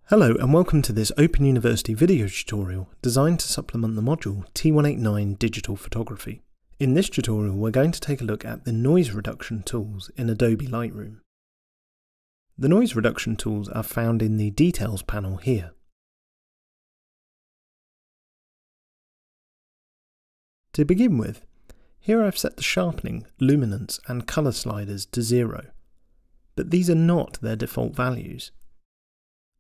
Hello and welcome to this Open University video tutorial designed to supplement the module T189 Digital Photography. In this tutorial we're going to take a look at the noise reduction tools in Adobe Lightroom. The noise reduction tools are found in the Details panel here. To begin with, here I've set the sharpening, luminance and colour sliders to 0, but these are not their default values.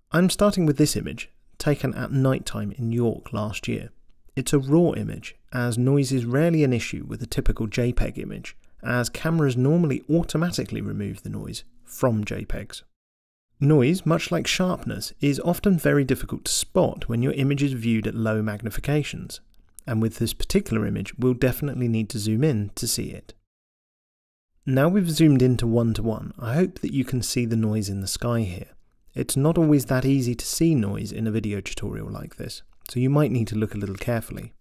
I'm starting with this image, taken at night time in York last year. It's a raw image, as noise is rarely an issue with a typical JPEG image, as cameras normally automatically remove the noise from JPEGs. Noise, much like sharpness, is often very difficult to spot when your image is viewed at low magnifications, and with this particular image we'll definitely need to zoom in to see it. Now we've zoomed into 1:1, I hope that you can see the noise in the sky here. It's not always that easy to see noise in a video tutorial like this, so you might need to look a little carefully.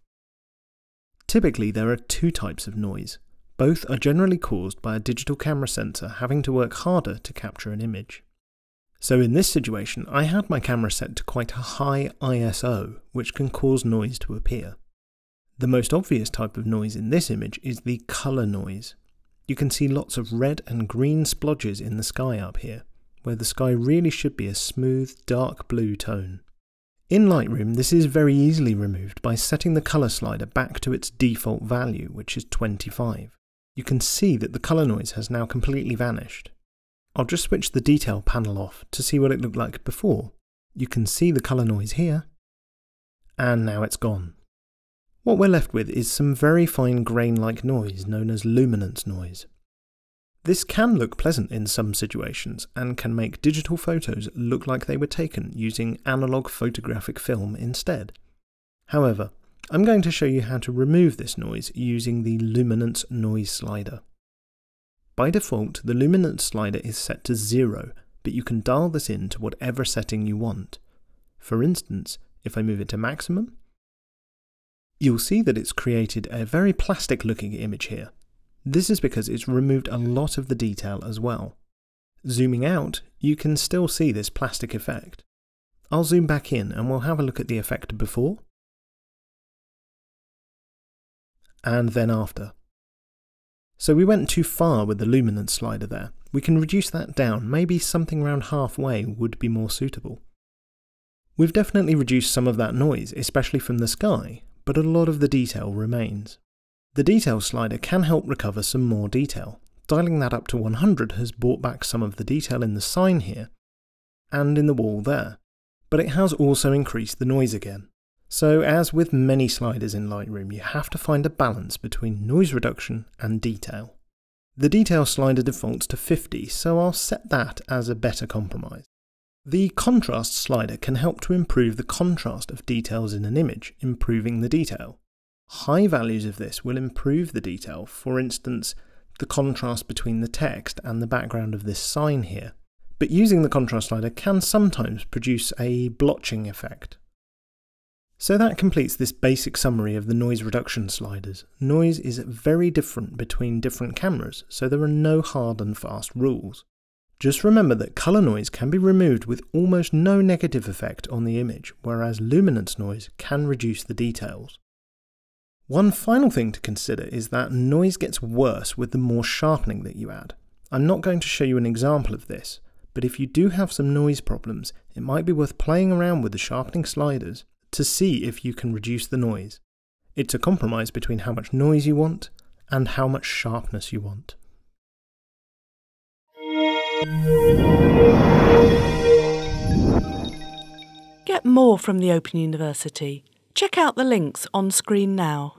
Typically there are two types of noise. Both are generally caused by a digital camera sensor having to work harder to capture an image. So in this situation I had my camera set to quite a high ISO, which can cause noise to appear. The most obvious type of noise in this image is the colour noise. You can see lots of red and green splodges in the sky up here, where the sky really should be a smooth, dark blue tone. In Lightroom, this is very easily removed by setting the colour slider back to its default value, which is 25. You can see that the colour noise has now completely vanished. I'll just switch the detail panel off to see what it looked like before. You can see the colour noise here, and now it's gone. What we're left with is some very fine grain-like noise known as luminance noise. This can look pleasant in some situations and can make digital photos look like they were taken using analog photographic film instead. However, I'm going to show you how to remove this noise using the Luminance Noise slider. By default, the Luminance slider is set to 0, but you can dial this in to whatever setting you want. For instance, if I move it to maximum, you'll see that it's created a very plastic looking image here. This is because it's removed a lot of the detail as well. Zooming out, you can still see this plastic effect. I'll zoom back in and we'll have a look at the effect before and then after. So we went too far with the luminance slider there. We can reduce that down, maybe something around halfway would be more suitable. We've definitely reduced some of that noise, especially from the sky, but a lot of the detail remains. The detail slider can help recover some more detail. Dialing that up to 100 has brought back some of the detail in the sign here and in the wall there, but it has also increased the noise again. So as with many sliders in Lightroom, you have to find a balance between noise reduction and detail. The detail slider defaults to 50, so I'll set that as a better compromise. The contrast slider can help to improve the contrast of details in an image, improving the detail. High values of this will improve the detail, for instance, the contrast between the text and the background of this sign here. But using the contrast slider can sometimes produce a blotching effect. So that completes this basic summary of the noise reduction sliders. Noise is very different between different cameras, so there are no hard and fast rules. Just remember that colour noise can be removed with almost no negative effect on the image, whereas luminance noise can reduce the details. One final thing to consider is that noise gets worse with the more sharpening that you add. I'm not going to show you an example of this, but if you do have some noise problems, it might be worth playing around with the sharpening sliders to see if you can reduce the noise. It's a compromise between how much noise you want and how much sharpness you want. Get more from the Open University. Check out the links on screen now.